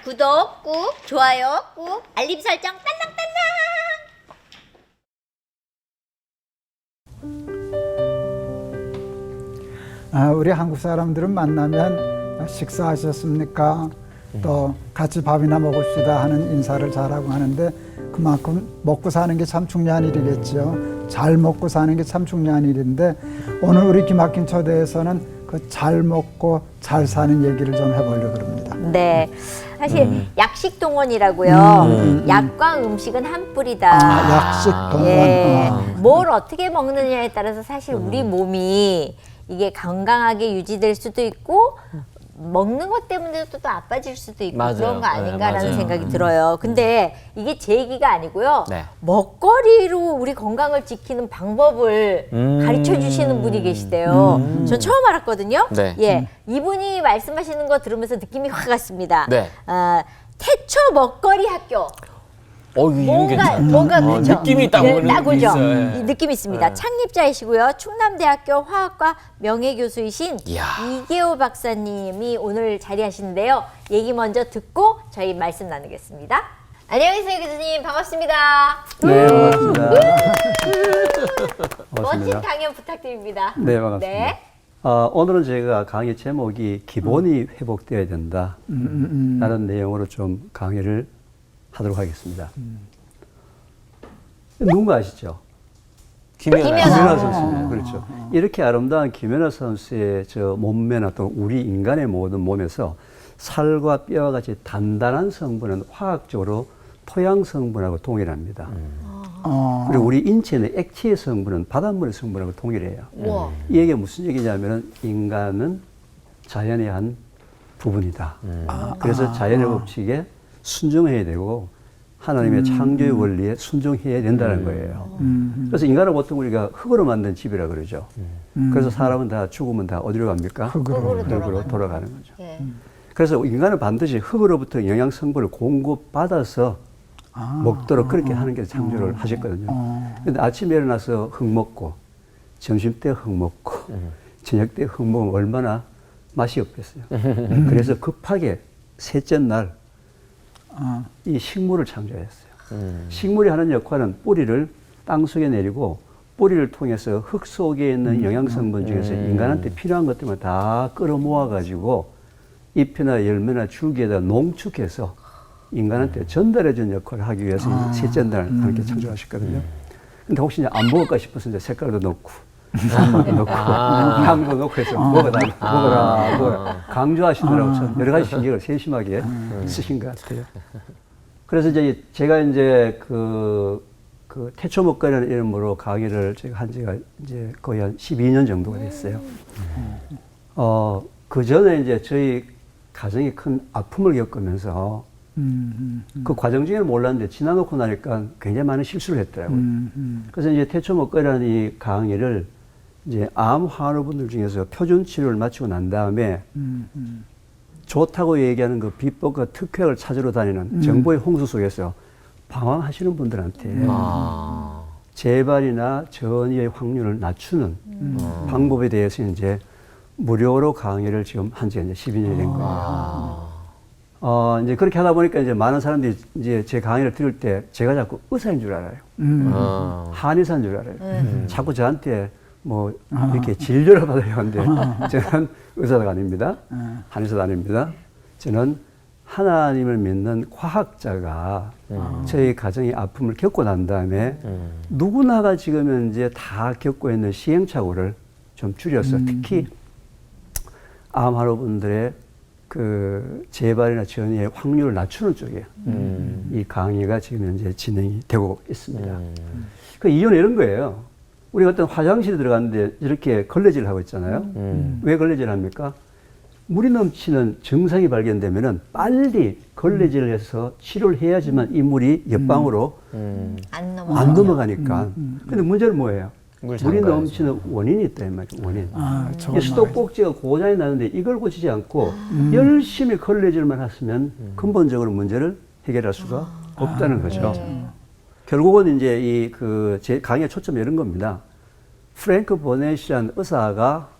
구독 꾹, 좋아요 꾹, 알림 설정 딸랑딸랑. 우리 한국 사람들은 만나면 식사하셨습니까? 또 같이 밥이나 먹읍시다 하는 인사를 잘하고 하는데 그만큼 먹고 사는 게 참 중요한 일이겠죠. 잘 먹고 사는 게 참 중요한 일인데 오늘 우리 기막힌 초대에서는 그 잘 먹고 잘 사는 얘기를 좀 해보려고 합니다. 네, 사실 약식 동원이라고요. 약과 음식은 한 뿌리다. 약식 동원. 예, 뭘 어떻게 먹느냐에 따라서 사실 우리 몸이 이게 건강하게 유지될 수도 있고 먹는 것 때문에 또 나빠질 수도 있고 맞아요. 그런 거 아닌가라는 네, 맞아요. 생각이 들어요. 근데 이게 제 얘기가 아니고요. 네. 먹거리로 우리 건강을 지키는 방법을 가르쳐 주시는 분이 계시대요. 전 처음 알았거든요. 네. 예, 이분이 말씀하시는 거 들으면서 느낌이 확 갔습니다. 네. 태초 먹거리 학교. 이름 괜찮다. 뭔가 그렇죠. 느낌이 딱 오는 딱 느낌이 오죠. 있어요. 예. 이 느낌이 있습니다. 창립자이시고요. 충남대학교 화학과 명예교수이신 이야. 이계호 박사님이 오늘 자리하시는데요. 얘기 먼저 듣고 저희 말씀 나누겠습니다. 안녕하세요, 교수님. 반갑습니다. 네, 반갑습니다. 멋진 강연 부탁드립니다. 네, 반갑습니다. 네. 오늘은 제가 강의 제목이 기본이 회복되어야 된다 라는 내용으로 좀 강의를 하도록 하겠습니다. 누군가 아시죠? 김연아. 김연아 선수입니다. 그렇죠. 이렇게 아름다운 김연아 선수의 저 몸매나 또 우리 인간의 모든 몸에서 살과 뼈와 같이 단단한 성분은 화학적으로 토양 성분하고 동일합니다. 그리고 우리 인체의 액체의 성분은 바닷물의 성분하고 동일해요. 우와. 이 얘기가 무슨 얘기냐면은 인간은 자연의 한 부분이다. 그래서 자연의 법칙에 순종해야 되고 하나님의 창조의 원리에 순종해야 된다는 거예요. 그래서 인간은 보통 우리가 흙으로 만든 집이라 그러죠. 그래서 사람은 다 죽으면 다 어디로 갑니까? 흙으로 돌아가는 거죠. 예. 그래서 인간은 반드시 흙으로부터 영양 성분을 공급받아서 먹도록 그렇게 하는 게 창조를 하셨거든요. 근데 아침에 일어나서 흙 먹고 점심 때 흙 먹고 저녁 때 흙 먹으면 얼마나 맛이 없겠어요. 그래서 급하게 셋째 날 이 식물을 창조했어요. 식물이 하는 역할은 뿌리를 땅 속에 내리고 뿌리를 통해서 흙 속에 있는 영양 성분 중에서 인간한테 필요한 것들만 다 끌어모아 가지고 잎이나 열매나 줄기에다 농축해서 인간한테 전달해 준 역할을 하기 위해서 셋째 날 그렇게 창조하셨거든요. 근데 혹시 이제 안 먹을까 싶어서 이제 색깔도 넣고 산맛도 넣고 향도 넣고 해서 먹어라 강조하시느라고 참 여러 가지 신경을 세심하게 쓰신 것 같아요. 그래서 이제 제가 이제 그 태초 먹거리라는 이름으로 강의를 제가 한 지가 이제 거의 한 12년 정도가 됐어요. 그 전에 이제 저희 가정이 큰 아픔을 겪으면서 그 과정 중에는 몰랐는데 지나놓고 나니까 굉장히 많은 실수를 했더라고요. 그래서 이제 태초 먹거리라는 이 강의를 이제 암 환우분들 중에서 표준 치료를 마치고 난 다음에 좋다고 얘기하는 그 비법과 특효약을 찾으러 다니는 정보의 홍수 속에서 방황하시는 분들한테 재발이나 전이의 확률을 낮추는 방법에 대해서 이제 무료로 강의를 지금 한 지가 이제 12년이 된 거예요. 이제 그렇게 하다 보니까 이제 많은 사람들이 이제 제 강의를 들을 때 제가 자꾸 의사인 줄 알아요. 한의사인 줄 알아요. 자꾸 저한테 뭐 이렇게 진료를 받으려고 하는데 저는 의사가 아닙니다. 한의사도 아닙니다. 저는 하나님을 믿는 과학자가 저희 가정의 아픔을 겪고 난 다음에 누구나가 지금 현재 다 겪고 있는 시행착오를 좀 줄여서 특히 암 환우분들의 그 재발이나 전이의 확률을 낮추는 쪽에 이 강의가 지금 현재 진행이 되고 있습니다. 그 이유는 이런 거예요. 우리가 어떤 화장실에 들어갔는데 이렇게 걸레질을 하고 있잖아요. 왜 걸레질을 합니까? 물이 넘치는 증상이 발견되면은 빨리 걸레질을 해서 치료를 해야지만 이 물이 옆방으로 안 넘어가니까. 근데 문제는 뭐예요? 물이 넘치는 원인이 있다, 이 말이에요, 원인. 이 수도꼭지가 고장이 나는데 이걸 고치지 않고 열심히 걸레질만 했으면 근본적으로 문제를 해결할 수가 없다는 거죠. 결국은 이제 제 강의의 초점이 이런 겁니다. 프랭크 보넷이라는 의사가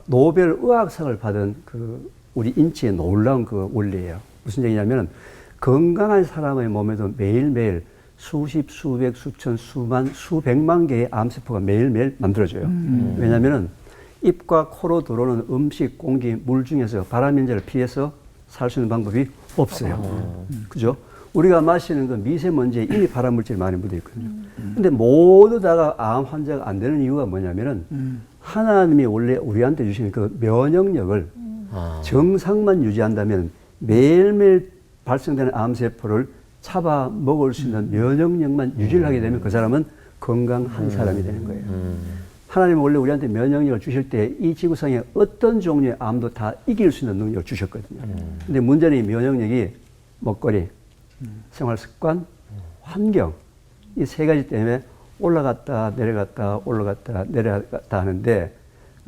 노벨 의학상을 받은 그 우리 인체의 놀라운 그 원리예요. 무슨 얘기냐면 건강한 사람의 몸에도 매일매일 수십, 수백, 수천, 수만, 수백만 개의 암세포가 매일매일 만들어져요. 왜냐하면 입과 코로 들어오는 음식, 공기, 물 중에서 발암인자를 피해서 살 수 있는 방법이 없어요. 그죠? 우리가 마시는 그 미세먼지에 이미 발암물질이 많이 묻어 있거든요. 근데 모두 다가 암 환자가 안 되는 이유가 뭐냐면은 하나님이 원래 우리한테 주신 그 면역력을 정상만 유지한다면 매일매일 발생되는 암세포를 잡아 먹을 수 있는 면역력만 유지를 하게 되면 그 사람은 건강한 사람이 되는 거예요. 하나님은 원래 우리한테 면역력을 주실 때 이 지구상의 어떤 종류의 암도 다 이길 수 있는 능력을 주셨거든요. 근데 문제는 이 면역력이 먹거리, 생활 습관, 환경 이 세 가지 때문에 올라갔다 내려갔다 올라갔다 내려갔다 하는데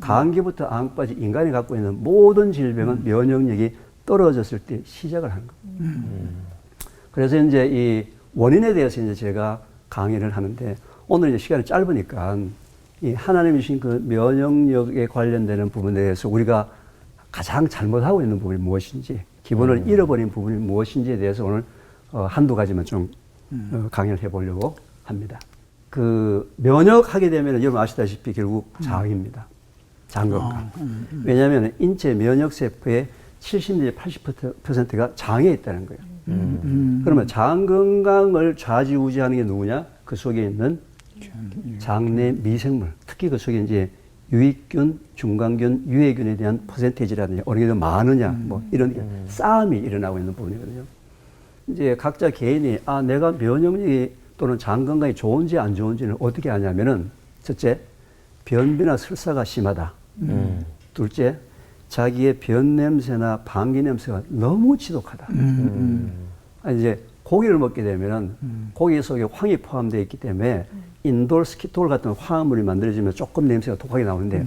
감기부터 암까지 인간이 갖고 있는 모든 질병은 면역력이 떨어졌을 때 시작을 하는 겁니다. 그래서 이제 이 원인에 대해서 이제 제가 강의를 하는데 오늘 이제 시간이 짧으니까 이 하나님이 주신 그 면역력에 관련되는 부분에 대해서 우리가 가장 잘못하고 있는 부분이 무엇인지 기본을 잃어버린 부분이 무엇인지에 대해서 오늘 한두 가지만 좀 강의를 해보려고 합니다. 그 면역하게 되면 여러분 아시다시피 결국 장입니다. 장 건강. 왜냐하면 인체 면역세포의 70 내지 80%가 장에 있다는 거예요. 그러면 장 건강을 좌지우지하는 게 누구냐? 그 속에 있는 장내 미생물, 특히 그 속에 이제 유익균, 중간균, 유해균에 대한 퍼센테이지라든지 어느 게 더 많으냐, 뭐 이런 싸움이 일어나고 있는 부분이거든요. 이제 각자 개인이 내가 면역력이 또는 장 건강이 좋은지 안 좋은지는 어떻게 아냐면은 첫째, 변비나 설사가 심하다. 둘째, 자기의 변 냄새나 방귀 냄새가 너무 지독하다. 이제 고기를 먹게 되면은 고기 속에 황이 포함되어 있기 때문에 인돌, 스키톨 같은 화합물이 만들어지면 조금 냄새가 독하게 나오는데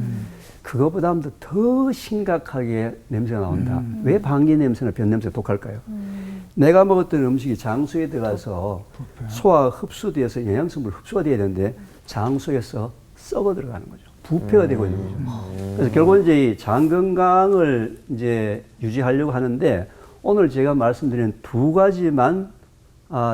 그거보다도 더 심각하게 냄새가 나온다. 왜 방귀 냄새나 변 냄새가 독할까요? 내가 먹었던 음식이 장수에 들어가서 소화 흡수돼서 영양성물 흡수가 돼야 되는데 장 속에서 썩어 들어가는 거죠. 부패가 되고 있는 거죠. 그래서 결국 이제 이 장 건강을 이제 유지하려고 하는데 오늘 제가 말씀드린 두 가지만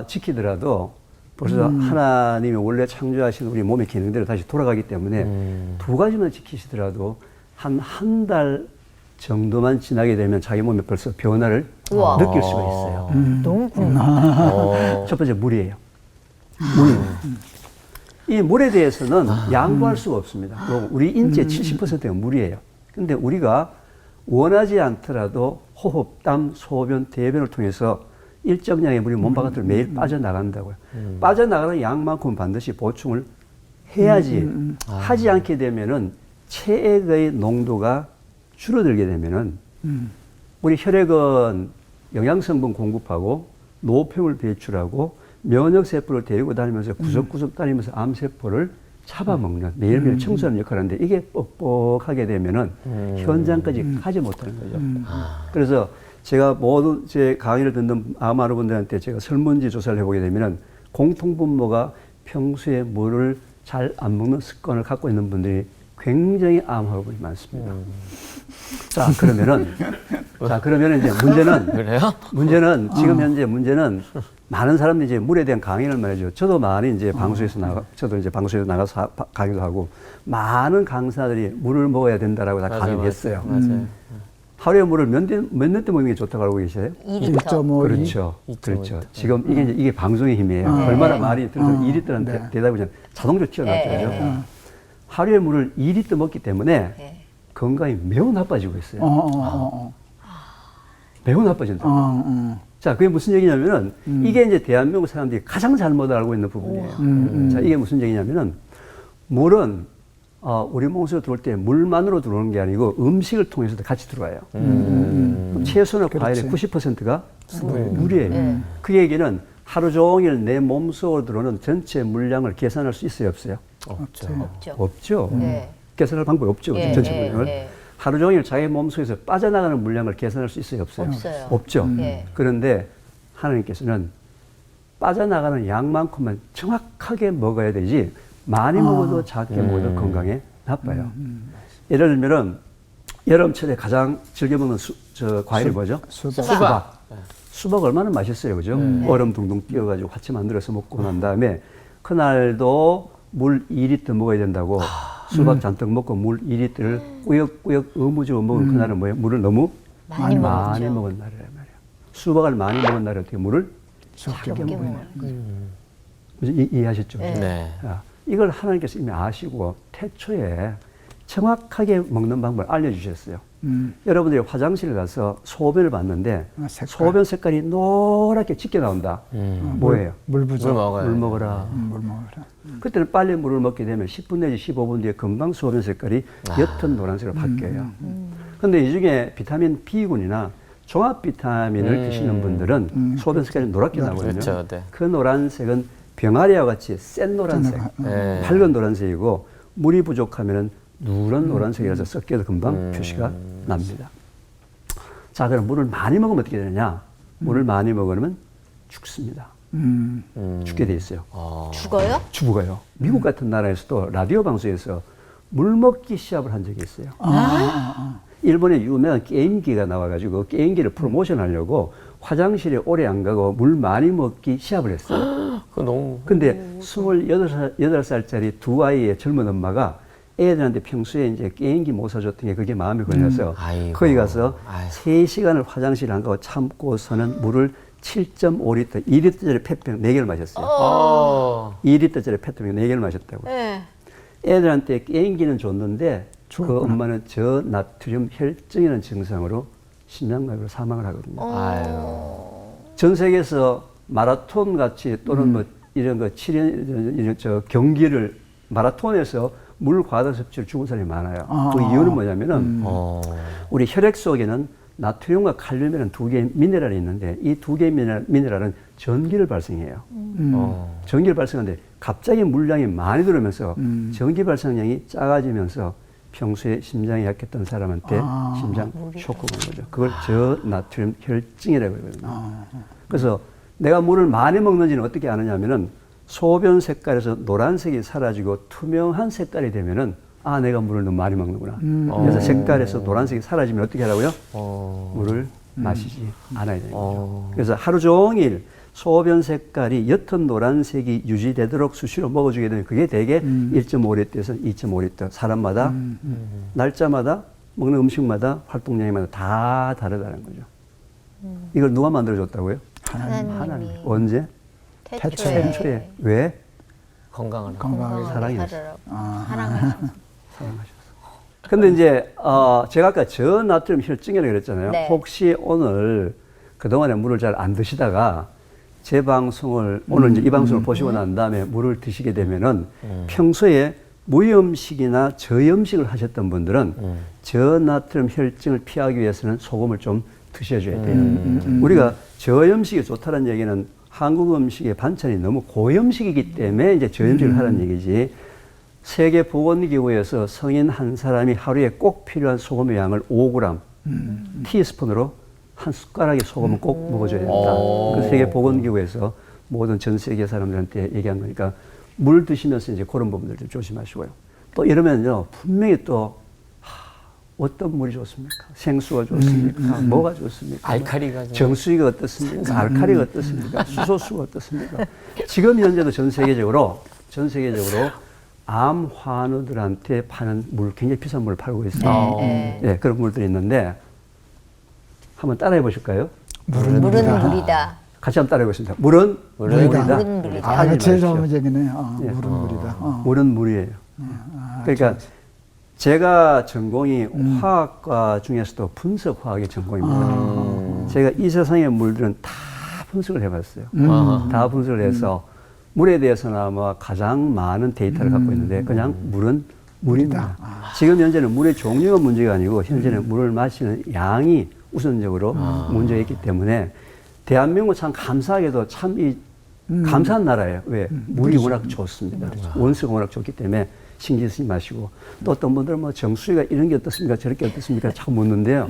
지키더라도 벌써 하나님이 원래 창조하신 우리 몸의 기능대로 다시 돌아가기 때문에 두 가지만 지키시더라도 한 달 정도만 지나게 되면 자기 몸에 벌써 변화를 우와. 느낄 수가 있어요. 너무 궁금해. 첫 번째 물이에요. 이 물에 대해서는 양보할 수가 없습니다. 우리 인체 70%가 물이에요. 근데 우리가 원하지 않더라도 호흡, 땀, 소변, 대변을 통해서 일정량의 물이 몸 바깥으로 매일 빠져나간다고요. 빠져나가는 양만큼 반드시 보충을 해야지 하지 않게 되면은 체액의 농도가 줄어들게 되면은 우리 혈액은 영양성분 공급하고 노폐물 배출하고 면역세포를 데리고 다니면서 구석구석 다니면서 암세포를 잡아먹는 매일매일 청소하는 역할을 하는데 이게 뻑뻑하게 되면은 현장까지 가지 못하는 거죠. 그래서 제가 모두 제 강의를 듣는 암환자분들한테 제가 설문지 조사를 해보게 되면은 공통분모가 평소에 물을 잘 안 먹는 습관을 갖고 있는 분들이 굉장히 암환자분이 많습니다. 자, 그러면은 이제 문제는 지금 현재 문제는 많은 사람들이 이제 물에 대한 강의를 말이죠. 저도 많이 이제 방송에서 나가서 강의도 하고 많은 강사들이 물을 먹어야 된다라고 다 강의를 했어요. 하루에 물을 몇 년 때 먹는 게 좋다고 알고 계세요? 2리터. 그렇죠. 2.5 그렇죠. 지금 이게 방송의 힘이에요. 얼마나 말이 들어서 2리터는 되다 보면 자동적으로 튀어나왔죠. 하루에 물을 2리터 먹기 때문에 건강이 매우 나빠지고 있어요. 매우 나빠진다. 자, 그게 무슨 얘기냐면은 이게 이제 대한민국 사람들이 가장 잘못 알고 있는 부분이에요. 자, 이게 무슨 얘기냐면은 물은 우리 몸속에 들어올 때 물만으로 들어오는 게 아니고 음식을 통해서도 같이 들어와요. 그럼 채소나 과일의 90%가 물이에요. 그 얘기는 하루 종일 내 몸속으로 들어오는 전체 물량을 계산할 수 있어요, 없어요? 없죠. 계산할 방법이 없죠. 전체 물량을. 하루 종일 자기 몸속에서 빠져나가는 물량을 계산할 수 있어요, 없어요? 없죠. 그런데 하나님께서는 빠져나가는 양만큼만 정확하게 먹어야 되지 많이 먹어도 작게 먹어도 건강에 나빠요. 예를 들면은 여름철에 가장 즐겨 먹는 과일이 뭐죠? 수박. 수박 얼마나 맛있어요, 그죠? 얼음 둥둥 띄워가지고 같이 만들어서 먹고 난 다음에 그날도 물 2리터 먹어야 된다고 수박 잔뜩 먹고 물 2리터를 꾸역꾸역 어무져 먹은 그날은 뭐예요? 물을 너무 많이 먹었죠. 먹은 날이란 말이에요. 수박을 많이 먹은 날에 어떻게 물을 적게 적게 먹어요. 이해하셨죠? 네. 네. 이걸 하나님께서 이미 아시고 태초에 정확하게 먹는 방법을 알려주셨어요. 여러분들이 화장실 가서 소변을 봤는데 색깔. 소변 색깔이 노랗게 짙게 나온다. 뭐예요? 물 물 부족. 먹어요. 물 먹어라. 물 먹어라. 그때는 빨리 물을 먹게 되면 10분 내지 15분 뒤에 금방 소변 색깔이 옅은 노란색으로 바뀌어요. 근데 이 중에 비타민 B군이나 종합 비타민을 드시는 분들은 소변 색깔이 노랗게 나거든요. 그렇죠, 네. 그 노란색은 병아리와 같이 센 노란색, 네. 밝은 노란색이고 물이 부족하면 누런 노란색이라서 섞여서 금방 표시가 납니다. 자, 그럼 물을 많이 먹으면 어떻게 되느냐? 물을 많이 먹으면 죽습니다. 죽게 돼 있어요. 죽어요? 죽어요. 미국 같은 나라에서도 라디오 방송에서 물 먹기 시합을 한 적이 있어요. 일본의 유명한 게임기가 나와가지고 게임기를 프로모션 하려고 화장실에 오래 안 가고 물 많이 먹기 시합을 했어요. 그 너무 근데 28살짜리 두 아이의 젊은 엄마가 애들한테 평소에 이제 게임기 못 사줬던 게 그게 마음에 걸려서 아이고. 거기 가서 아이고. 3시간을 화장실 안 가고 참고서는 물을 7.5리터, 2리터짜리 페트병 4개를 마셨어요. 2리터짜리 페트병 4개를 마셨다고. 네. 애들한테 게임기는 줬는데 그 죽었구나. 엄마는 저나트륨 혈증이라는 증상으로 심장마비로 사망을 하거든요. 아유. 전 세계에서 마라톤 같이 또는 뭐 이런 거 경기를 마라톤에서 물 과다 섭취로 죽은 사람이 많아요. 그 이유는 뭐냐면은 우리 혈액 속에는 나트륨과 칼륨이라는 두 개의 미네랄이 있는데 이 두 개의 미네랄은 전기를 발생해요. 전기를 발생하는데 갑자기 물량이 많이 들어오면서 전기 발생량이 작아지면서 평소에 심장이 약했던 사람한테 심장 쇼크가 오는 거죠. 그걸 저나트륨 혈증이라고 하거든요. 그래서 내가 물을 많이 먹는지는 어떻게 아느냐면은 소변 색깔에서 노란색이 사라지고 투명한 색깔이 되면은 아, 내가 물을 너무 많이 먹는구나. 그래서 색깔에서 노란색이 사라지면 어떻게 하라고요? 물을 마시지 않아야 되는 거죠. 그래서 하루 종일 소변 색깔이 옅은 노란색이 유지되도록 수시로 먹어주게 되면 그게 대개 1.5리터에서 2.5리터. 사람마다, 날짜마다, 먹는 음식마다, 활동량마다 다 다르다는 거죠. 이걸 누가 만들어줬다고요? 하나님. 언제? 태초에. 왜? 건강을 건강하게 사랑이 사랑하셔서. 근데 이제 제가 아까 저나트륨 혈증이라고 그랬잖아요. 네. 혹시 오늘 그동안에 물을 잘 안 드시다가 제 방송을 오늘 이제 이 방송을 보시고 난 다음에 물을 드시게 되면은 평소에 무염식이나 저염식을 하셨던 분들은 저나트륨 혈증을 피하기 위해서는 소금을 좀 드셔줘야 돼요. 우리가 저염식이 좋다는 얘기는 한국 음식의 반찬이 너무 고염식이기 때문에 이제 저염식을 하라는 얘기지. 세계보건기구에서 성인 한 사람이 하루에 꼭 필요한 소금의 양을 5g, 티스푼으로 한 숟가락의 소금은 꼭 먹어줘야 된다. 그 세계보건기구에서 모든 전 세계 사람들한테 얘기한 거니까 물 드시면서 이제 그런 부분들 좀 조심하시고요. 또 이러면요, 분명히 또 어떤 물이 좋습니까? 생수가 좋습니까? 뭐가 좋습니까? 알칼리가 좀- 정수기가 어떻습니까? 알칼리가 어떻습니까? 수소수가 어떻습니까? 지금 현재도 전 세계적으로 암 환우들한테 파는 물, 굉장히 비싼 물을 팔고 있어요. 네, 그런 물들이 있는데 한번 따라해 보실까요? 물은 물은 물이다. 같이 한번 따라해 보겠습니다. 물은 물이다. 물은 물이다. 아, 이거 제일 마십시오. 좋은 얘기네. 예. 물은 물이다. 물은 물이에요. 그러니까 제가 전공이 화학과 중에서도 분석화학의 전공입니다. 제가 이 세상의 물들은 다 분석을 해봤어요. 다 분석을 해서 물에 대해서는 아마 가장 많은 데이터를 갖고 있는데 그냥 물은 물입니다. 지금 현재는 물의 종류가 문제가 아니고 현재는 물을 마시는 양이 우선적으로 문제가 있기 때문에 대한민국 참 감사하게도 참 감사한 나라예요. 왜? 물이 워낙 좋습니다. 원수가 워낙 좋기 때문에 신경 쓰지 마시고 또 어떤 분들은 뭐 정수기가 이런 게 어떻습니까? 저렇게 어떻습니까? 자꾸 묻는데요.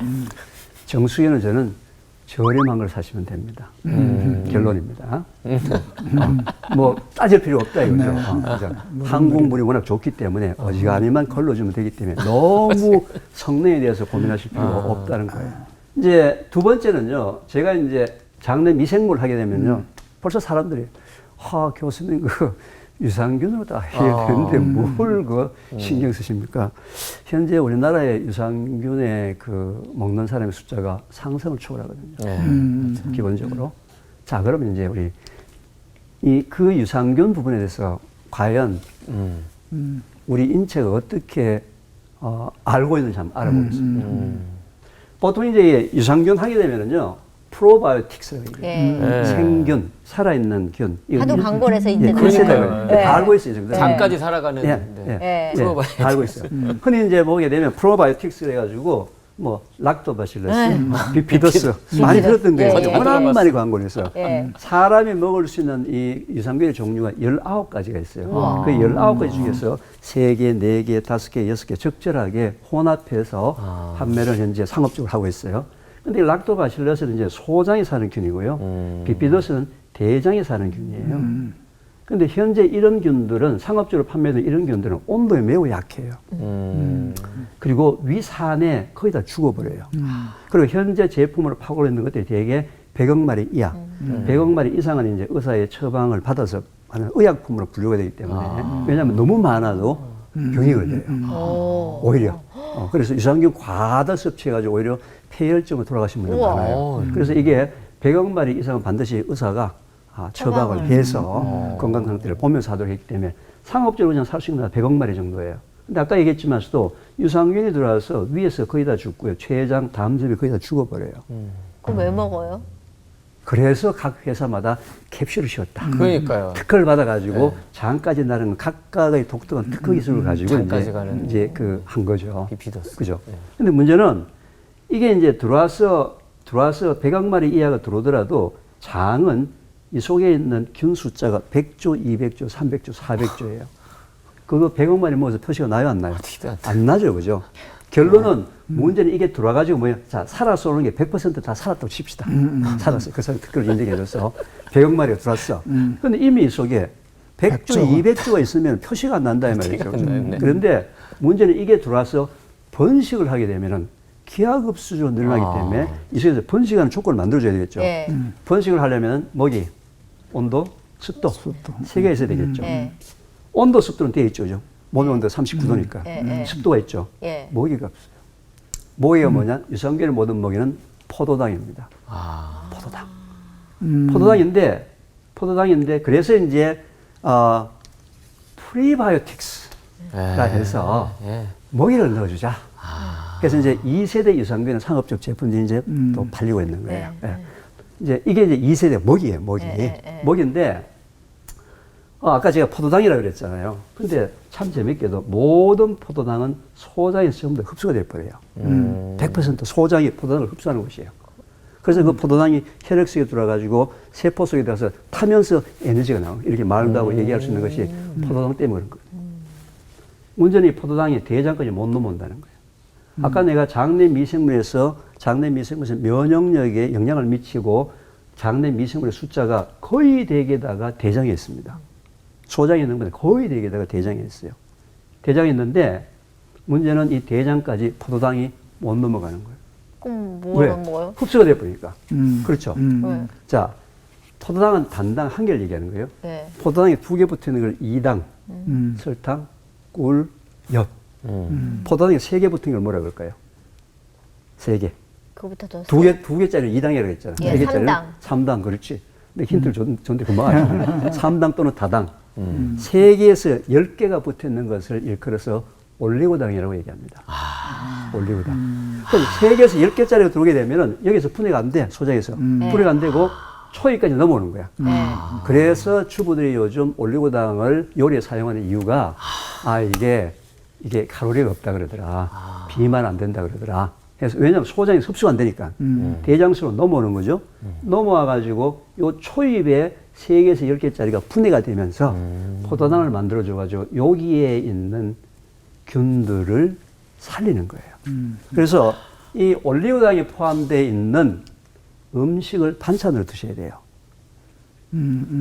정수기는 저는 저렴한 걸 사시면 됩니다. 결론입니다. 뭐 따질 필요 없다 이거죠. 그죠? 한국 물이 워낙 좋기 때문에 어지간히만 걸러주면 되기 때문에 너무 성능에 대해서 고민하실 필요가 없다는 거예요. 이제 두 번째는요. 제가 이제 장내 미생물 하게 되면요. 벌써 사람들이 교수님 그 유산균으로 다 해야 되는데 뭘 그 신경 쓰십니까? 현재 우리나라의 유산균의 그 먹는 사람의 숫자가 상승을 초월하거든요. 기본적으로. 자, 그러면 이제 우리 그 유산균 부분에 대해서 과연 우리 인체가 어떻게 알고 있는지 한번 알아보겠습니다. 보통 이제 유산균 하게 되면은요. 프로바이오틱스라고 얘기해요. 생균, 살아있는 균. 하도 광고를 해서 이제 그러니까요. 다 알고 있어요. 지금. 잠까지 살아가는 프로바이오틱스. 다 알고 있어요. 흔히 이제 보게 되면 프로바이오틱스 해가지고 뭐 락토바실러스, 비피더스 많이 들었던 거예요. 워낙 많이 광고를 했어요. 사람이 먹을 수 있는 이 유산균의 종류가 19가지가 있어요. 그 19가지 중에서 3개, 4개, 5개, 6개 적절하게 혼합해서 판매를 현재 상업적으로 하고 있어요. 근데 락토바실러스는 이제 소장에 사는 균이고요. 비피더스는 대장에 사는 균이에요. 근데 현재 이런 균들은 상업적으로 판매되는 이런 균들은 온도에 매우 약해요. 그리고 위산에 거의 다 죽어버려요. 그리고 현재 제품으로 파고를 있는 것들이 대개 100억 마리 이하, 100억 마리 이상은 이제 의사의 처방을 받아서 하는 의약품으로 분류가 되기 때문에 왜냐하면 너무 많아도 병이 걸려요. 오히려. 그래서 유산균 과다 섭취해가지고 오히려 폐혈증으로 돌아가신 분들 많아요. 그래서 이게 100억 마리 이상은 반드시 의사가 처방을 해서 건강 상태를 보면서 하도록 했기 때문에 상업적으로 그냥 살 수 있는 건 100억 마리 정도예요. 근데 아까 얘기했지만서도 유산균이 들어와서 위에서 거의 다 죽고요. 췌장, 담즙이 거의 다 죽어버려요. 그럼 왜 먹어요? 그래서 각 회사마다 캡슐을 씌웠다. 그러니까요. 특허를 받아가지고 장까지 나르는 각각의 독특한 특허 기술을 가지고 장까지 가는 이제 그 한 거죠. 비피더스. 그죠. 근데 문제는 이게 이제 들어와서 100억 마리 이하가 들어오더라도 장은 이 속에 있는 균 숫자가 100조, 200조, 300조, 400조예요. 그거 100억 마리 먹어서 표시가 나요, 안 나요? 안 나죠, 그죠? 결론은 문제는 이게 들어와가지고 뭐예요? 자, 살아서 오는 게 100% 다 살았다고 칩시다. 살았어요. 그 사람 특허를 인정해줘서 100억 마리가 들어왔어. 근데 이미 이 속에 100조, 200조가 있으면 표시가 안 난다, 이 말이죠. 그런데 문제는 이게 들어와서 번식을 하게 되면은 기하급수적으로 늘어나기 때문에 이 속에서 번식하는 조건을 만들어줘야 되겠죠. 번식을 하려면 먹이, 온도, 습도. 세 개가 있어야 되겠죠. 온도, 습도는 되어 있죠. 그죠? 몸의 온도가 39도니까. 습도가 있죠. 먹이가 없어요. 먹이가 뭐냐? 유산균을 모든 먹이는 포도당입니다. 포도당. 포도당인데 그래서 이제 프리바이오틱스라 해서 먹이를 넣어주자. 그래서 이제 2세대 유산균은 상업적 제품들이 이제 또 팔리고 있는 거예요. 이제 이게 이제 2세대 먹이에요, 먹이. 먹인데, 아까 제가 포도당이라고 그랬잖아요. 근데 참 재밌게도 모든 포도당은 소장에서 전부 다 흡수가 돼버려요. 100% 소장이 포도당을 흡수하는 것이에요. 그래서 그 포도당이 혈액 속에 들어가가지고 세포 속에 들어가서 타면서 에너지가 나오고 이렇게 말도 하고 얘기할 수 있는 것이 포도당 때문에 그런 거예요. 문제는 이 포도당이 대장까지 못 넘어온다는 거예요. 아까 내가 장내 미생물에서 면역력에 영향을 미치고 장내 미생물의 숫자가 거의 대개다가 대장에 있습니다. 소장에 있는 건 거의 대개다가 대장에 있어요. 대장에 있는데 문제는 이 대장까지 포도당이 못 넘어가는 거예요. 그럼 뭐를 먹어요? 흡수가 돼버리니까. 그렇죠. 왜? 자, 포도당은 단당 한 개를 얘기하는 거예요. 포도당이 2개 붙어 있는 걸 2당, 설탕, 꿀, 엿. 포도당이 3개 붙은 걸 뭐라 그럴까요? 3개. 그거부터 더. 2개짜리 2당이라고 했잖아. 3개짜리는 3당, 그렇지. 근데 힌트를 줬는데 금방 아시네. 3당 또는 다당. 3개에서 10개가 붙어 있는 것을 일컬어서 올리고당이라고 얘기합니다. 올리고당. 그럼 3개에서 10개짜리가 들어오게 되면은 여기서 분해가 안 돼, 소장에서. 분해가 안 되고 초기까지 넘어오는 거야. 그래서 주부들이 요즘 올리고당을 요리에 사용하는 이유가 이게 칼로리가 없다 그러더라. 비만 안 된다 그러더라. 그래서 왜냐하면 소장이 흡수가 안 되니까 대장수로 넘어오는 거죠. 넘어와가지고 요 초입에 3개에서 10개짜리가 분해가 되면서 포도당을 만들어줘가지고 여기에 있는 균들을 살리는 거예요. 그래서 이 올리고당이 포함되어 있는 음식을 반찬으로 드셔야 돼요.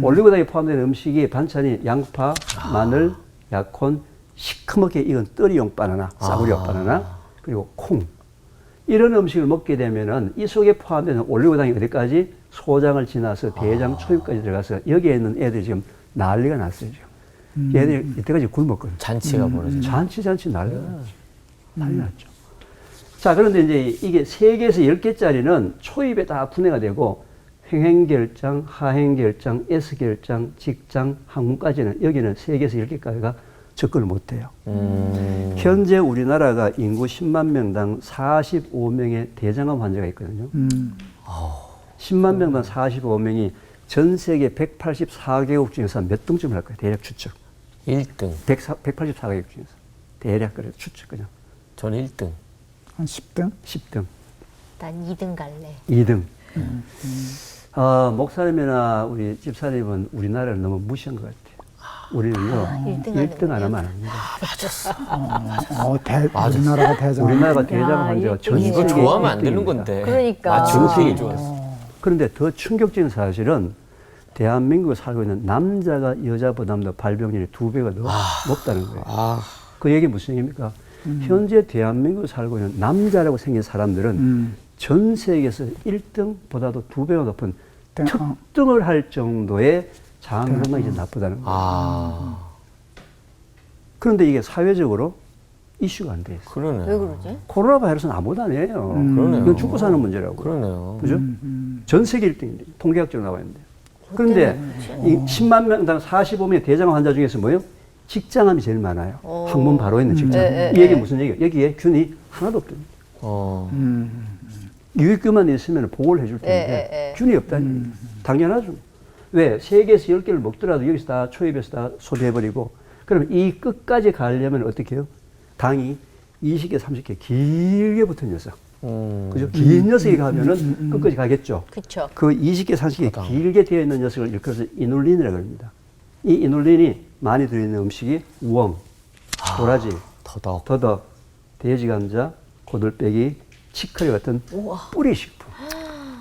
올리고당이 포함된 음식이 반찬이 양파, 마늘, 약혼, 시커멓게 익은 뜨리용 바나나, 싸구려 바나나, 그리고 콩. 이런 음식을 먹게 되면은 이 속에 포함되는 올리고당이 어디까지? 소장을 지나서 대장 초입까지 들어가서 여기에 있는 애들이 지금 난리가 났어요. 지금. 얘들이 이때까지 굶었거든요. 잔치가 벌어졌죠. 잔치 난리가 났죠. 난리 났죠. 자, 그런데 이제 이게 3개에서 10개짜리는 초입에 다 분해가 되고 행행결장, 하행결장, S결장, 직장, 항문까지는 여기는 3개에서 10개까지가 접근을 못해요. 현재 우리나라가 인구 10만 명당 45명의 대장암 환자가 있거든요. 10만 명당 45명이 전 세계 184개국 중에서 몇 등쯤을 할 거예요? 대략 추측. 1등. 184개국 중에서. 대략 그래 추측 그냥. 전 1등. 한 10등? 10등. 난 2등 갈래. 2등. 목사님이나 우리 집사님은 우리나라를 너무 무시한 것 같아요. 우리는요, 1등 안 하면 안 합니다. 우리나라가 대장. 우리나라가 대장 환자가 전 세계 이거 좋아하면 안 되는 1등입니다. 건데. 그러니까. 전 세계 아. 좋았어. 그런데 더 충격적인 사실은 대한민국에 살고 있는 남자가 여자보다 발병률이 2배가 더 높다는 거예요. 그 얘기 무슨 얘기입니까? 현재 대한민국에 살고 있는 남자라고 생긴 사람들은 전 세계에서 1등보다도 2배가 높은 특등을 할 정도의 장 건강이 이제 나쁘다는 거예요. 그런데 이게 사회적으로 이슈가 안 돼 있어요. 그러네. 왜 그러지? 코로나 바이러스는 아무도 아니에요. 그러네요. 이건 죽고 사는 문제라고. 그러네요. 그죠? 전 세계 1등인데, 통계학적으로 나와 있는데. 그런데 이 10만 명당 45명의 대장암 환자 중에서 뭐예요? 직장암이 제일 많아요. 항문 바로 있는 직장. 이 얘기 무슨 얘기예요? 여기에 균이 하나도 없답니다. 유익균만 있으면 보호를 해줄 텐데 균이 없다니. 당연하죠. 왜? 3개에서 10개를 먹더라도 여기서 다 초입에서 다 소비해버리고 그러면 이 끝까지 가려면 어떻게 해요? 당이 20개, 30개 길게 붙은 녀석. 그죠? 긴 녀석이 가면은 끝까지 가겠죠. 그쵸. 그 20개, 30개 길게 되어 있는 녀석을 일컬어서 이눌린이라고 합니다. 이 이눌린이 많이 들어있는 음식이 우엉, 도라지, 더덕, 돼지 감자, 고들빼기, 치커리 같은 뿌리 식품.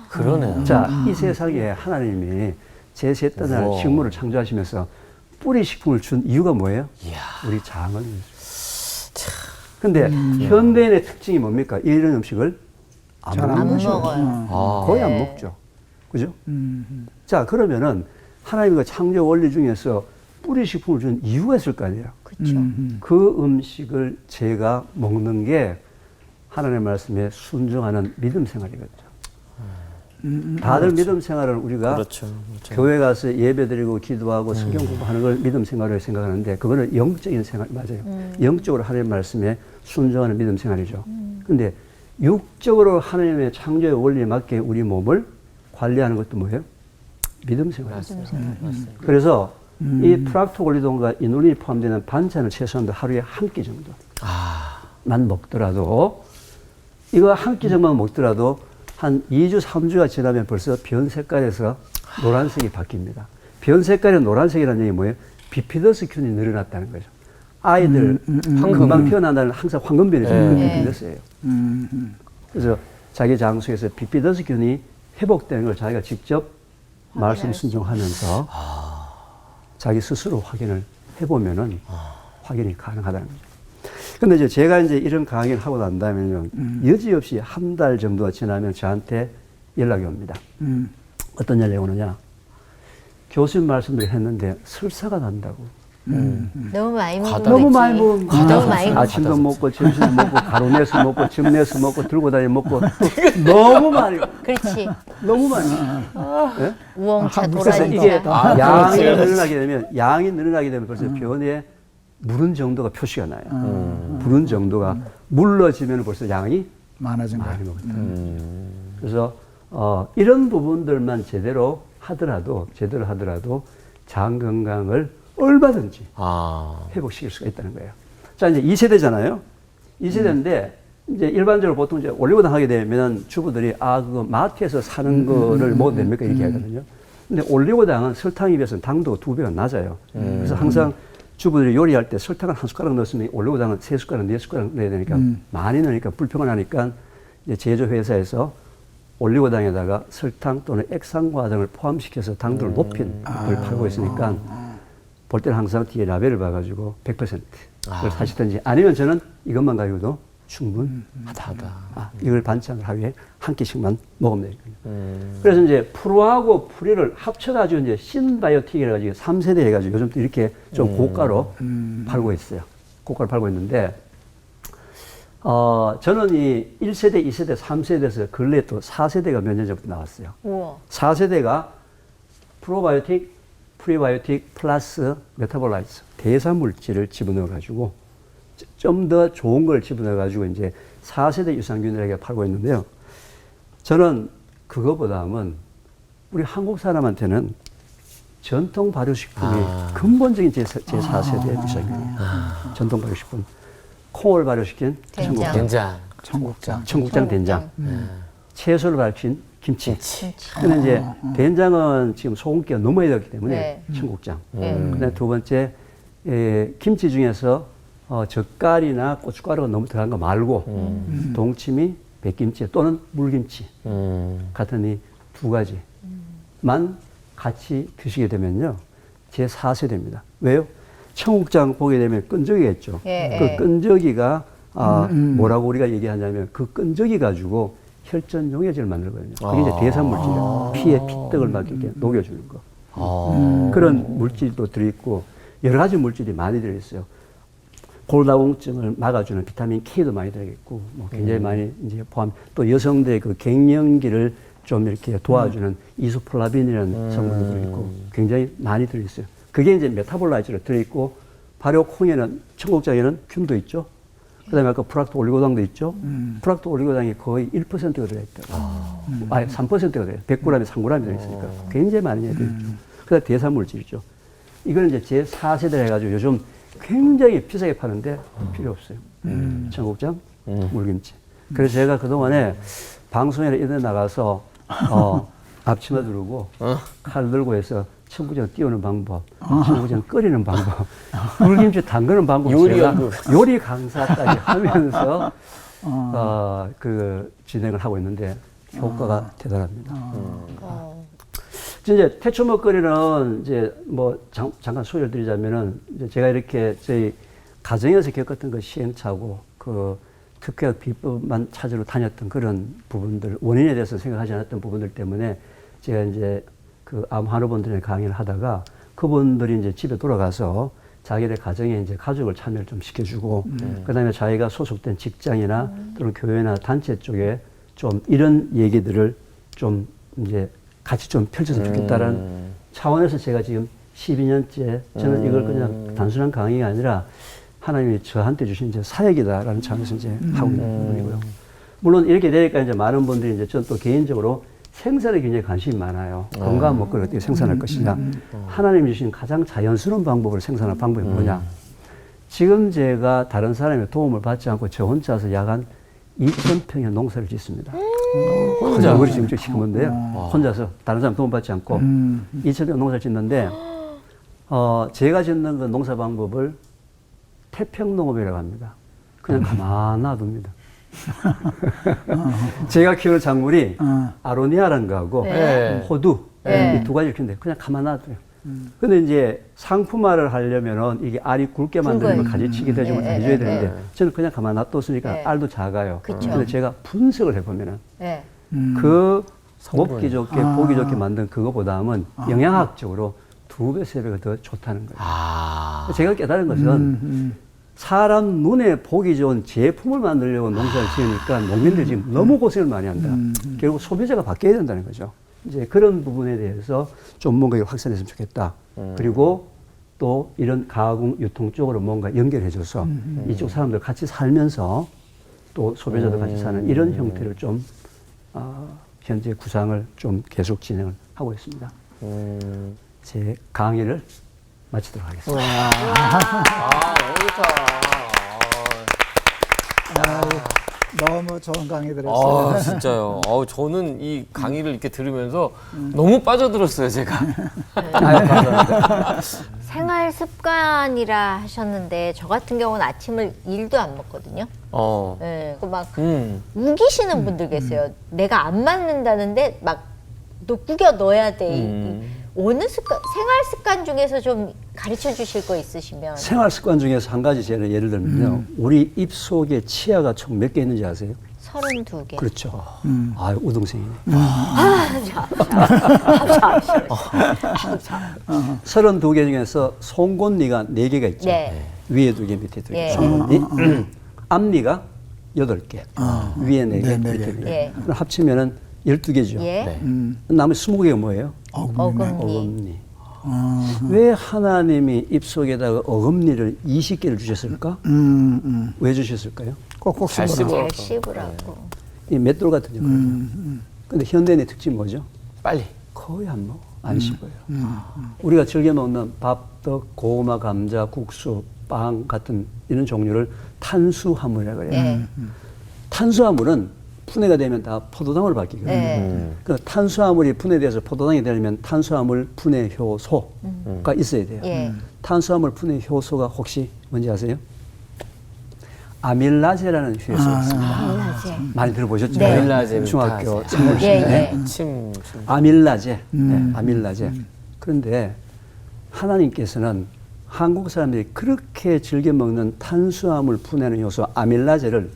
그러네요. 자, 이 세상에 하나님이 제3의 날 식물을 창조하시면서 뿌리 식품을 준 이유가 뭐예요? 우리 장을 위해서. 근데 현대인의 특징이 뭡니까? 이런 음식을 안 먹어요. 거의 안 먹죠. 그죠? 자, 그러면은 하나님의 창조 원리 중에서 뿌리 식품을 준 이유가 있을 거 아니에요? 그쵸. 그 음식을 제가 먹는 게 하나님의 말씀에 순종하는 믿음 생활이거든요. 다들 믿음 생활을 우리가 그렇죠. 교회 가서 예배 드리고 기도하고 성경 공부하는 걸 믿음 생활을 생각하는데 그거는 영적인 생활 맞아요. 영적으로 하나님의 말씀에 순종하는 믿음 생활이죠. 근데 육적으로 하나님의 창조의 원리에 맞게 우리 몸을 관리하는 것도 뭐예요? 믿음 생활이죠. 그래서 이 프락토골리돈과 이눌린이 포함되는 반찬을 최소한 하루에 한 끼 정도만 먹더라도 이거 한 끼 정도만 먹더라도 한 2주, 3주가 지나면 벌써 변 색깔에서 노란색이 바뀝니다. 변 색깔의 노란색이라는 얘기 뭐예요? 비피더스 균이 늘어났다는 거죠. 아이들 금방 태어난다는 항상 황금변이죠. 비피더스예요. 그래서 자기 장소에서 비피더스 균이 회복되는 걸 자기가 직접 말씀 순종하면서 자기 스스로 확인을 해보면은 확인이 가능하다는 거죠. 근데 이제 제가 이제 이런 강의를 하고 난 다음에는 여지없이 한 달 정도가 지나면 저한테 연락이 옵니다. 어떤 연락이 오느냐. 교수님 말씀을 했는데 설사가 난다고. 너무 많이 먹으면 너무 많이 먹으면 너무 많이 아침도 먹고 점심도 먹고 가루 내서 먹고 즙 내서 먹고 들고 다니 먹고 너무 많이 그렇지. 너무 많이 네? 우엉차 그래서 도라지. 이게 양이 늘어나게 되면 벌써 변에 무른 정도가 표시가 나요. 부른 정도가 물러지면 벌써 양이 많아진 많이 거예요. 먹었다. 그래서 이런 부분들만 제대로 하더라도 장 건강을 얼마든지 회복시킬 수가 있다는 거예요. 자, 이제 2세대잖아요. 2세대인데 이제 일반적으로 보통 이제 올리고당 하게 되면 주부들이 그거 마트에서 사는 거를 먹어도 됩니까? 이렇게 하거든요. 근데 올리고당은 설탕에 비해서는 당도가 2배가 낮아요. 그래서 항상 주부들이 요리할 때 설탕을 한 숟가락 넣었으면 올리고당은 3숟가락, 4숟가락 넣어야 되니까 많이 넣으니까 불평을 하니까 이제 제조회사에서 올리고당에다가 설탕 또는 액상과정을 포함시켜서 당도를 높인 걸 팔고 있으니까 볼 때는 항상 뒤에 라벨을 봐가지고 100%를 사시든지 아니면 저는 이것만 가지고도 충분하다. 이걸 반찬을 하루에 한 끼씩만 먹으면 되거든요. 그래서 이제 프로하고 프리를 합쳐가지고 이제 신바이오틱이라 가지고 3세대 해가지고 요즘 또 이렇게 좀 고가로 팔고 있어요. 고가로 팔고 있는데, 저는 이 1세대, 2세대, 3세대에서 근래에 또 4세대가 몇 년 전부터 나왔어요. 우와. 4세대가 프로바이오틱, 프리바이오틱 플러스 메타볼라이트 대사 물질을 집어넣어 가지고 좀 더 좋은 걸 집어넣어 가지고 이제 4세대 유산균들에게 팔고 있는데요. 저는 그거보다는 우리 한국 사람한테는 전통 발효식품이 근본적인 제4세대 유산균이에요. 전통 발효식품. 콩을 발효시킨 된장. 된장. 청국장 된장. 채소를 발효시킨 김치. 근데 이제 된장은 지금 소금기가 넘어야 되기 때문에 청국장. 그다음에 두 번째 김치 중에서 젓갈이나 고춧가루가 너무 들어간 거 말고 동치미, 백김치 또는 물김치 같은 이 두 가지만 같이 드시게 되면요 제 4세대입니다. 왜요? 청국장 보게 되면 끈적이가 있죠. 그 끈적이가 뭐라고 우리가 얘기하냐면 그 끈적이 가지고 혈전 용해제를 만들거든요. 그게 이제 대사물질이에요. 피에 피떡을 막 이렇게 녹여주는 거. 그런 물질도 들어있고 여러 가지 물질이 많이 들어있어요. 골다공증을 막아주는 비타민 K도 많이 들어있고 뭐 굉장히 많이 이제 포함. 또 여성들의 그 갱년기를 좀 이렇게 도와주는 이소플라빈이라는 성분도 들어있고 굉장히 많이 들어있어요. 그게 이제 메타볼라이트로 들어있고 발효 콩에는 청국장에는 균도 있죠. 그다음에 아까 프락토 올리고당도 있죠. 프락토 올리고당이 거의 1%가 들어있다. 아니 3%가 돼요. 100g에 3g이 들어있으니까 굉장히 많이 들어있죠. 그다음 대사물질이죠. 이거는 이제 제 4세대를 해가지고 요즘 굉장히 비싸게 파는데 필요 없어요. 청국장, 물김치. 그래서 제가 그동안에 방송에 이런 데 나가서 앞치마 두르고 칼 들고 해서 청국장 띄우는 방법, 청국장 끓이는 방법, 물김치 담그는 방법, 요리 강사까지 하면서 그 진행을 하고 있는데 효과가 대단합니다. 이제 태초 먹거리는 이제 뭐 잠깐 소개를 드리자면은 이제 제가 이렇게 저희 가정에서 겪었던 그 시행착오, 그 특허 비법만 찾으러 다녔던 그런 부분들, 원인에 대해서 생각하지 않았던 부분들 때문에 제가 이제 그 암 환우분들의 강의를 하다가 그분들이 이제 집에 돌아가서 자기네 가정에 이제 가족을 참여를 좀 시켜주고, 그 다음에 자기가 소속된 직장이나 또는 교회나 단체 쪽에 좀 이런 얘기들을 좀 이제 같이 좀 펼쳤으면 좋겠다라는 차원에서 제가 지금 12년째 저는 이걸 그냥 단순한 강의가 아니라 하나님이 저한테 주신 이제 사역이다라는 차원에서 이제 하고 있는 부분이고요. 물론 이렇게 되니까 이제 많은 분들이 이제 저는 또 개인적으로 생산에 굉장히 관심이 많아요. 건강한 먹거리를 어떻게 생산할 것이냐. 하나님이 주신 가장 자연스러운 방법으로 생산할 방법이 뭐냐. 지금 제가 다른 사람의 도움을 받지 않고 저 혼자서 약 한 2,000평의 농사를 짓습니다. 혼자 어거리 지금 시킨 건데요. 혼자서 다른 사람 도움 받지 않고 2,000평 농사를 짓는데 제가 짓는 그 농사 방법을 태평농업이라고 합니다. 그냥 가만 놔둡니다. 제가 키우는 작물이 아로니아라는 거하고 호두 이 두 가지를 키우는데 그냥 가만 놔둬요. 근데 이제 상품화를 하려면은 이게 알이 굵게 만들면 가지치기 대중을 해줘야 되는데 저는 그냥 가만 놔뒀으니까 알도 작아요. 근데 제가 분석을 해보면은 그 먹기 좋게 보기 좋게 만든 그거보다는 영양학적으로 2배, 3배가 더 좋다는 거예요. 제가 깨달은 것은 사람 눈에 보기 좋은 제품을 만들려고 농사를 지으니까 농민들이 지금 너무 고생을 많이 한다. 결국 소비자가 바뀌어야 된다는 거죠. 이제 그런 부분에 대해서 좀 뭔가 확산했으면 좋겠다. 그리고 또 이런 가공 유통 쪽으로 뭔가 연결해줘서 이쪽 사람들 같이 살면서 또 소비자도 같이 사는 이런 형태를 좀 현재 구상을 좀 계속 진행을 하고 있습니다. 제 강의를 마치도록 하겠습니다. 너무 좋다. 너무 좋은 강의 들었어요. 진짜요. 저는 이 강의를 이렇게 들으면서 너무 빠져들었어요, 제가. 생활 습관이라 하셨는데 저 같은 경우는 아침을 일도 안 먹거든요. 네, 막 우기시는 분들 계세요. 내가 안 맞는다는데 막 너 구겨 넣어야 돼. 어느 습관, 생활 습관 중에서 좀 가르쳐 주실 거 있으시면. 생활 습관 중에서 한 가지 제가 예를 들면요. 우리 입속에 치아가 총 몇 개 있는지 아세요? 32개. 그렇죠. 아, 우등생이네. 자. 32개 중에서 송곳니가 4개가 있죠. 네. 위에 2개, 밑에 2개. 예. 송곳니. 앞니가 8개. 위에 4개, 네, 밑에 네 4개. 예. 그럼 합치면은 12개죠. 예. 네. 나머지 20개가 뭐예요? 어금니. 어금니. 왜 하나님이 입속에다가 어금니를 20개를 주셨을까? 왜 주셨을까요? 꼭꼭 잘 씹어라. 씹어. 잘 씹으라고. 이 맷돌 같은 역할이죠. 근데 현대인의 특징이 뭐죠? 빨리. 거의 안 먹어. 안 씹어요. 우리가 즐겨 먹는 밥, 떡, 고구마, 감자, 국수, 빵 같은 이런 종류를 탄수화물이라고 그래요. 예. 탄수화물은 분해가 되면 다 포도당으로 바뀌거든요. 예. 그 탄수화물이 분해돼서 포도당이 되려면 탄수화물 분해 효소가 있어야 돼요. 예. 탄수화물 분해 효소가 혹시 뭔지 아세요? 아밀라제라는 효소가 있습니다. 아밀라제. 많이 들어보셨죠? 네. 아밀라제 중학교 다 생물 예, 시간에. 예. 침. 아밀라제. 네, 아밀라제. 그런데 하나님께서는 한국 사람들이 그렇게 즐겨 먹는 탄수화물 분해하는 효소 아밀라제를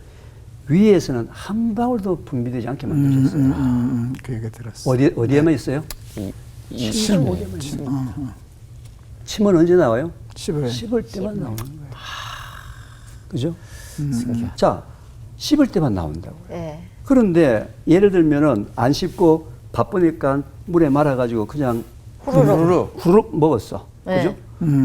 위에서는 한 방울도 분비되지 않게 만드셨어요. 그 얘기 들었어. 어디에만 있어요? 침. 침은 언제 나와요? 씹어요. 씹을 때만 나오는 거예요. 그죠? 자, 씹을 때만 나온다고요. 예. 그런데 예를 들면은 안 씹고 바쁘니까 물에 말아가지고 그냥 후루룩. 후루룩 먹었어. 네. 그죠?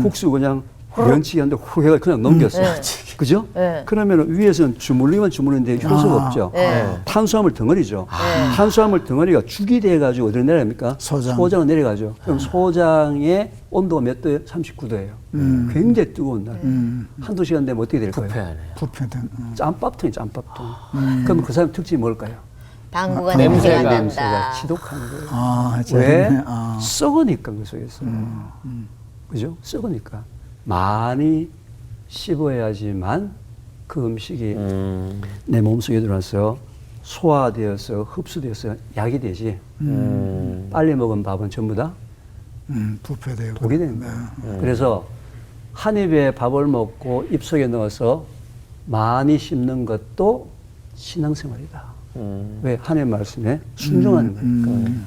국수 그냥 면치기 하는데 후 해가 그냥 넘겼어. 네. 그죠? 네. 그러면 위에서는 주물리면 주물리는데 효소가 없죠. 네. 탄수화물 덩어리죠. 탄수화물 덩어리가 죽이 돼가지고 어디로 내려갑니까? 소장. 소장으로 내려가죠. 그럼 소장의 온도가 몇 도예요? 39도예요. 굉장히 뜨거운 날. 한두 시간 되면 어떻게 될 거예요? 부패하네요. 부패든. 짬밥통이 짬밥통. 그럼 그 사람 특징이 뭘까요? 방구가 냄새가 냄새가 냄새가 난다. 지독한 거예요. 아, 왜? 재밌네. 썩으니까 그 속에서. 그죠? 썩으니까. 많이 씹어야지만 그 음식이 내 몸속에 들어와서 소화되어서 흡수되어서 약이 되지. 빨리 먹은 밥은 전부 다 부패되고. 독이 되는 거예요. 그래서 한 입에 밥을 먹고 입속에 넣어서 많이 씹는 것도 신앙생활이다. 왜? 하나님의 말씀에 순종하는 거니까.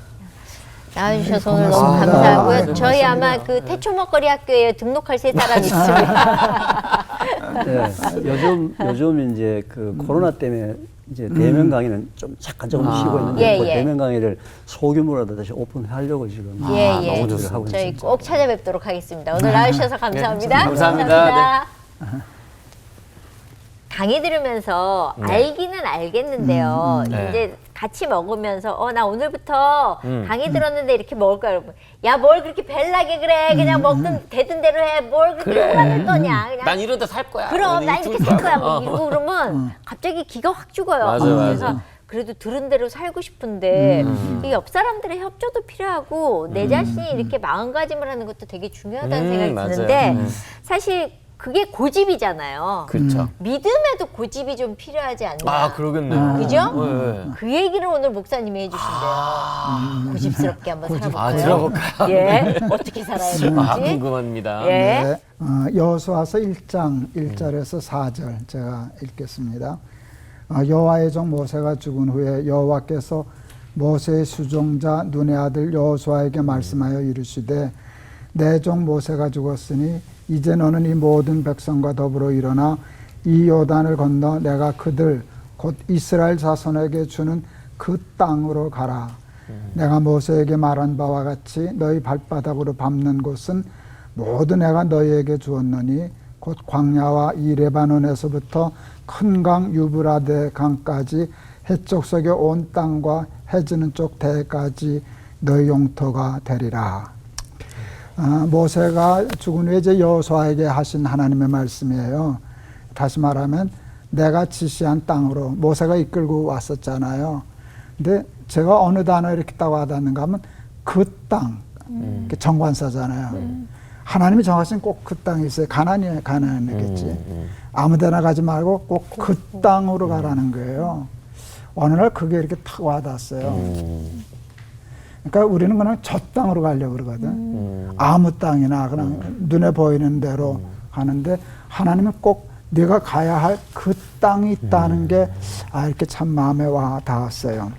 나와주셔서 네, 오늘 너무 고맙습니다. 감사하고요. 네, 저희 고맙습니다. 아마 그 태초먹거리 학교에 등록할 세 사람 있습니다. 네, 요즘 이제 그 코로나 때문에 이제 대면 강의는 좀 잠깐 조금 쉬고 있는데 예, 그 예. 대면 강의를 소규모로 다시 오픈하려고 지금 예, 너무 예. 노력을 하고 저희 있습니다. 꼭 찾아뵙도록 하겠습니다. 오늘 나와주셔서 감사합니다. 네, 감사합니다. 강의 들으면서 알기는 알겠는데요. 네. 이제 같이 먹으면서 나 오늘부터 강의 들었는데 이렇게 먹을 거야. 여러분. 야, 뭘 그렇게 벨나게 그래. 그냥 먹든 되든 대로 해. 뭘 그렇게 혼란을 떠냐. 그냥 난 이러다 살 거야. 그럼 나 이렇게 살 거야. 뭐 어. 이러고 그러면 갑자기 기가 확 죽어요. 맞아요, 그래서 맞아요. 그래도 들은 대로 살고 싶은데 이 옆 사람들의 협조도 필요하고 내 자신이 이렇게 마음가짐을 하는 것도 되게 중요하다는 생각이 맞아요. 드는데 사실 그게 고집이잖아요. 그렇죠. 믿음에도 고집이 좀 필요하지 않나. 아, 그러겠네요. 그죠? 네. 그 얘기를 오늘 목사님이 해주신대요. 고집스럽게 한번 살아볼까요? 아, 들어볼까요? 예, 어떻게 살아야 되는지. 아, 궁금합니다. 예. 네, 여호수아서 1장 1절에서 4절 제가 읽겠습니다. 여호와의 종 모세가 죽은 후에 여호와께서 모세의 수종자 눈의 아들 여호수아에게 말씀하여 이르시되 내 종 모세가 죽었으니 이제 너는 이 모든 백성과 더불어 일어나 이 요단을 건너 내가 그들 곧 이스라엘 자손에게 주는 그 땅으로 가라. 내가 모세에게 말한 바와 같이 너희 발바닥으로 밟는 곳은 모두 내가 너희에게 주었노니 곧 광야와 이 레바논에서부터 큰 강 유브라데 강까지 해쪽석의 온 땅과 해지는 쪽 대까지 너희 영토가 되리라. 모세가 죽은 후에 이제 여호수아에게 하신 하나님의 말씀이에요. 다시 말하면 내가 지시한 땅으로 모세가 이끌고 왔었잖아요. 근데 제가 어느 단어 이렇게 딱 와닿는가 하면 그 땅, 정관사잖아요. 하나님이 정하신 꼭 그 땅이 있어요. 가나안이겠지. 아무데나 가지 말고 꼭 그 땅으로 가라는 거예요. 어느 날 그게 이렇게 탁 와닿았어요. 그러니까 우리는 그냥 저 땅으로 가려고 그러거든. 아무 땅이나 그냥 눈에 보이는 대로 가는데 하나님은 꼭 내가 가야 할 그 땅이 있다는 게 이렇게 참 마음에 와 닿았어요.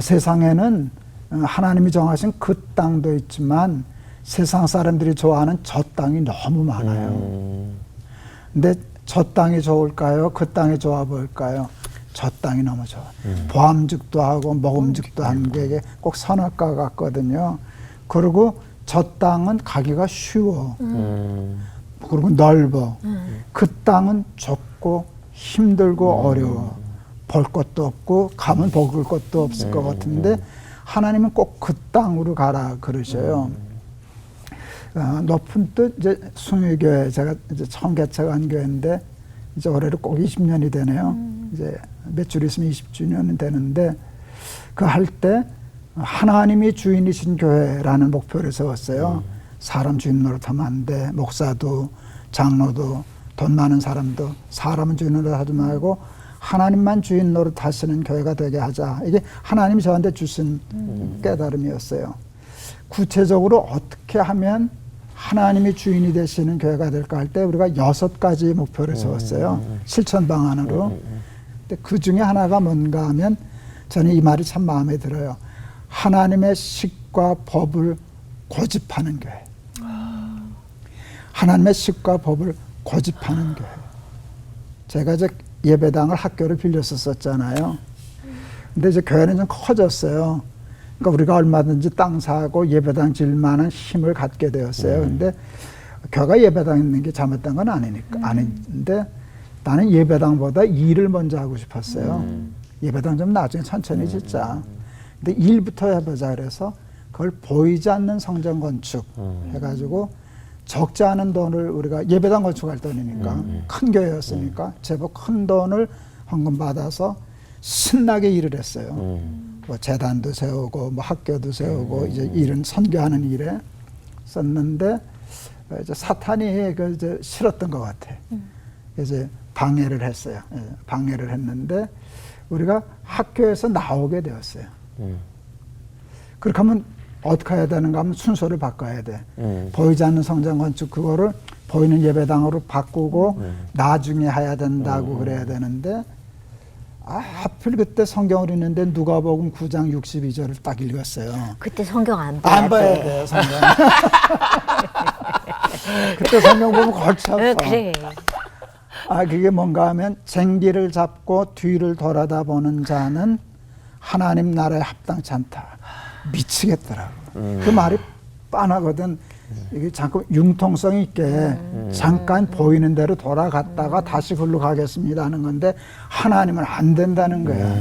세상에는 하나님이 정하신 그 땅도 있지만 세상 사람들이 좋아하는 저 땅이 너무 많아요. 근데 저 땅이 좋을까요? 그 땅이 좋아 보일까요? 저 땅이 너무 좋아. 보암직도 하고 먹음직도 하는 게 꼭 선악과 같거든요. 그리고 저 땅은 가기가 쉬워. 그리고 넓어. 그 땅은 좁고 힘들고 어려워. 볼 것도 없고 가면 먹을 것도 없을 것 같은데 하나님은 꼭 그 땅으로 가라 그러셔요. 높은 뜻 이제 숭일교회 제가 이제 처음 개척한 교회인데 이제 올해로 꼭 20년이 되네요. 이제 몇 줄 있으면 20주년이 되는데 그 할 때 하나님이 주인이신 교회라는 목표를 세웠어요. 사람 주인 노릇하면 안 돼. 목사도 장로도 돈 많은 사람도 사람은 주인 노릇하지 말고 하나님만 주인 노릇하시는 교회가 되게 하자. 이게 하나님이 저한테 주신 깨달음이었어요. 구체적으로 어떻게 하면 하나님이 주인이 되시는 교회가 될까 할 때 우리가 6가지 목표를 세웠어요. 실천 방안으로. 근데 그 중에 하나가 뭔가 하면 저는 이 말이 참 마음에 들어요. 하나님의 식과 법을 고집하는 교회. 하나님의 식과 법을 고집하는 교회. 제가 이제 예배당을 학교를 빌렸었잖아요. 근데 이제 교회는 좀 커졌어요. 그러니까 우리가 얼마든지 땅 사고 예배당 질 만한 힘을 갖게 되었어요. 근데 교회가 예배당 있는 게 잘못된 건 아닌데 나는 예배당보다 일을 먼저 하고 싶었어요. 예배당 좀 나중에 천천히 짓자. 근데 일부터 해보자 그래서 그걸 보이지 않는 성전 건축 해가지고 적지 않은 돈을 우리가 예배당 건축할 돈이니까 큰 교회였으니까 제법 큰 돈을 헌금 받아서 신나게 일을 했어요. 뭐 재단도 세우고 뭐 학교도 세우고 이제 일은 선교하는 일에 썼는데 이제 사탄이 그 이제 싫었던 것 같아. 이제 방해를 했어요. 방해를 했는데 우리가 학교에서 나오게 되었어요. 그렇게 하면 어떻게 해야 되는가 하면 순서를 바꿔야 돼. 보이지 않는 성전 건축 그거를 보이는 예배당으로 바꾸고 나중에 해야 된다고 그래야 되는데 하필 그때 성경을 읽는데 누가복음 9장 62절을 딱 읽었어요. 그때 성경 안 봐야 돼. 돼요, 성경. 그때 성경 보면 골치 아파. 그래. 그게 뭔가 하면 쟁기를 잡고 뒤를 돌아다보는 자는 하나님 나라에 합당치 않다. 미치겠더라고. 그 말이 빤하거든. 이게 잠깐 융통성 있게 잠깐 보이는 대로 돌아갔다가 다시 글로 가겠습니다 하는 건데 하나님은 안 된다는 거야.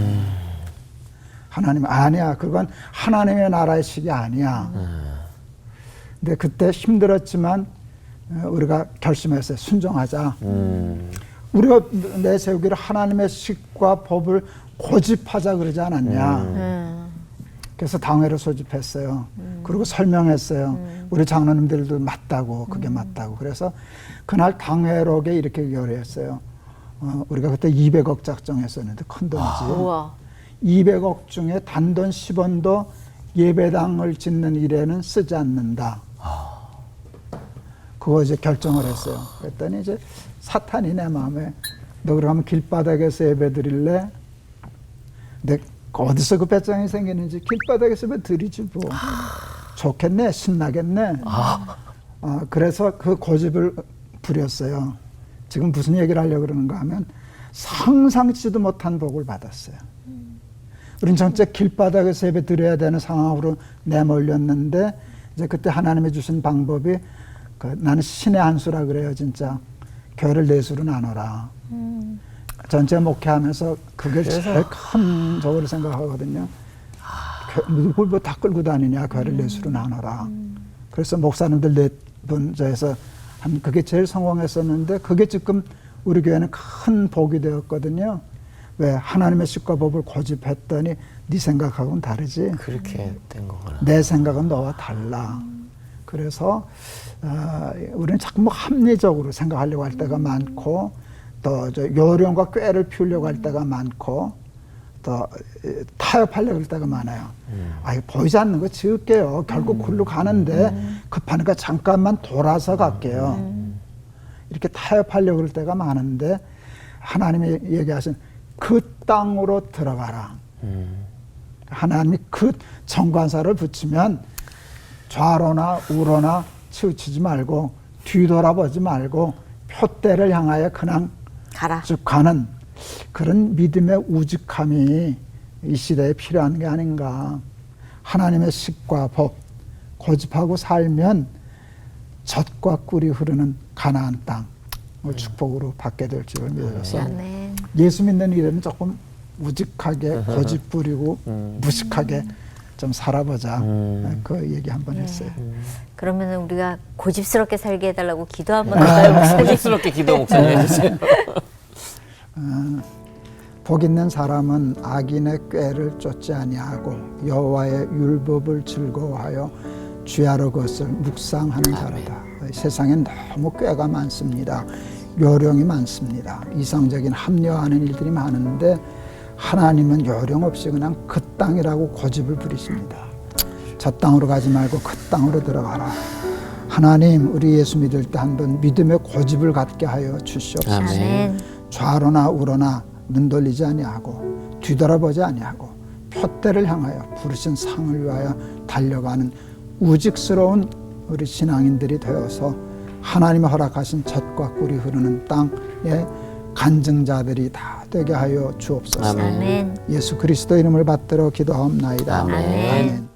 하나님은 아니야. 그건 하나님의 나라의 식이 아니야. 근데 그때 힘들었지만 우리가 결심했어요. 순종하자. 우리가 내세우기를 하나님의 식과 법을 고집하자 그러지 않았냐. 그래서 당회를 소집했어요. 그리고 설명했어요. 우리 장로님들도 맞다고, 그게 맞다고. 그래서 그날 당회록에 이렇게 결의했어요. 우리가 그때 200억 작정했었는데 큰 돈이지. 200억 중에 단돈 10원도 예배당을 짓는 일에는 쓰지 않는다. 그거 이제 결정을 했어요. 그랬더니 이제 사탄이 내 마음에 너 그러면 길바닥에서 예배 드릴래? 근데 어디서 그 배짱이 생기는지 길바닥에서 예배 드리지 뭐. 좋겠네, 신나겠네. 그래서 그 고집을 부렸어요. 지금 무슨 얘기를 하려고 그러는가 하면 상상치도 못한 복을 받았어요. 우린 전체 길바닥에서 예배 드려야 되는 상황으로 내몰렸는데 이제 그때 하나님이 주신 방법이 나는 신의 한 수라 그래요. 진짜 교회를 4수로 나눠라. 전체 목회하면서 그게 제일 큰 적으로 생각하거든요. 누굴 뭐 다 끌고 다니냐. 교회를 4수로 나눠라. 그래서 목사님들 4분 저에서 그게 제일 성공했었는데 그게 지금 우리 교회는 큰 복이 되었거든요. 왜? 하나님의 식과 법을 고집했더니 네 생각하고는 다르지. 그렇게 된 거구나. 내 생각은 너와 달라. 그래서 우리는 자꾸 뭐 합리적으로 생각하려고 할 때가 많고 또 요령과 꾀를 피우려고 할 때가 많고 또 타협하려고 할 때가 많아요. 아, 이거 보이지 않는 거 지을게요. 결국 글로 가는데 급하니까 잠깐만 돌아서 갈게요. 이렇게 타협하려고 할 때가 많은데 하나님이 얘기하신 그 땅으로 들어가라. 하나님이 그 정관사를 붙이면 좌로나 우로나 치우치지 말고 뒤돌아보지 말고 표대를 향하여 그냥 가라. 쭉 가는 그런 믿음의 우직함이 이 시대에 필요한 게 아닌가. 하나님의 식과 법 고집하고 살면 젖과 꿀이 흐르는 가나안 땅을 축복으로 받게 될 줄을 믿어서 아멘. 예수 믿는 이들은 조금 우직하게 고집 부리고 무식하게 좀 살아보자. 그 얘기 한번 했어요. 그러면 우리가 고집스럽게 살게 해달라고 기도 한번 할까요, 목사님? 고집스럽게 기도 목사님 해주세요. 복 있는 사람은 악인의 꾀를 쫓지 아니하고 여호와의 율법을 즐거워하여 주야로 그것을 묵상하는 자로다. 세상에 너무 꾀가 많습니다. 요령이 많습니다. 이상적인 합리화하는 일들이 많은데 하나님은 요령 없이 그냥 그 땅이라고 고집을 부리십니다. 저 땅으로 가지 말고 그 땅으로 들어가라. 하나님, 우리 예수 믿을 때 한번 믿음의 고집을 갖게 하여 주시옵소서. 아멘. 좌로나 우로나 눈 돌리지 아니하고 뒤돌아보지 아니하고 표대를 향하여 부르신 상을 위하여 달려가는 우직스러운 우리 신앙인들이 되어서 하나님이 허락하신 젖과 꿀이 흐르는 땅의 간증자들이 다 되게 하여 주옵소서. 아멘. 예수 그리스도 이름을 받들어 기도하옵나이다. 아멘. 아멘.